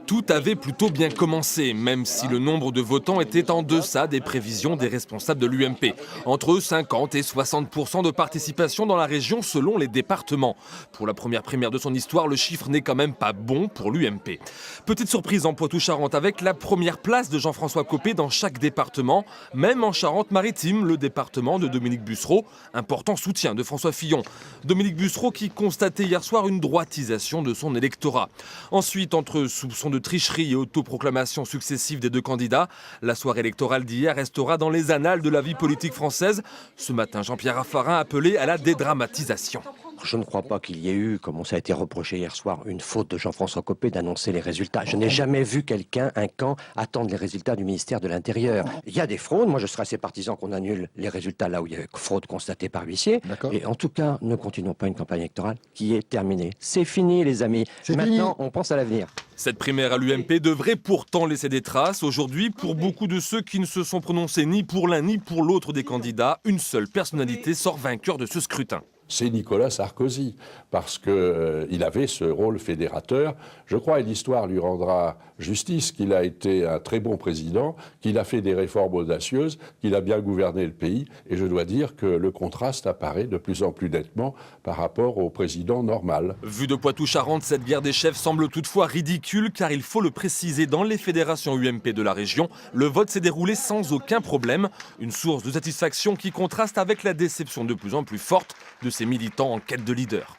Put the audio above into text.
Tout avait plutôt bien commencé, même si le nombre de votants était en deçà des prévisions des responsables de l'UMP. Entre 50 et 60% de participation dans la région selon les départements. Pour la première primaire de son histoire, le chiffre n'est quand même pas bon pour l'UMP. Petite surprise en Poitou-Charentes avec la première place de Jean-François Copé dans chaque département, même en Charente-Maritime, le département de Dominique Bussereau. Important soutien de François Fillon. Dominique Bussereau qui constatait hier soir une droitisation de son électorat. Ensuite, entre soupçons de tricherie et autoproclamation successive des deux candidats, la soirée électorale d'hier restera dans les annales de la vie politique française. Ce matin, Jean-Pierre Raffarin appelait à la dédramatisation. Je ne crois pas qu'il y ait eu, comme ça a été reproché hier soir, une faute de Jean-François Copé d'annoncer les résultats. Je n'ai jamais vu quelqu'un, un camp, attendre les résultats du ministère de l'Intérieur. Il y a des fraudes. Moi, je serais assez partisan qu'on annule les résultats là où il y a fraude constatée par huissier. Et en tout cas, ne continuons pas une campagne électorale qui est terminée. C'est fini, les amis. Maintenant, on pense à l'avenir. Cette primaire à l'UMP devrait pourtant laisser des traces. Aujourd'hui, pour beaucoup de ceux qui ne se sont prononcés ni pour l'un ni pour l'autre des candidats, une seule personnalité sort vainqueur de ce scrutin. C'est Nicolas Sarkozy, parce qu'il avait ce rôle fédérateur. Je crois, et l'histoire lui rendra justice, qu'il a été un très bon président, qu'il a fait des réformes audacieuses, qu'il a bien gouverné le pays. Et je dois dire que le contraste apparaît de plus en plus nettement par rapport au président normal. Vu de Poitou-Charentes, cette guerre des chefs semble toutefois ridicule, car il faut le préciser, dans les fédérations UMP de la région, le vote s'est déroulé sans aucun problème. Une source de satisfaction qui contraste avec la déception de plus en plus forte de ces militants en quête de leader.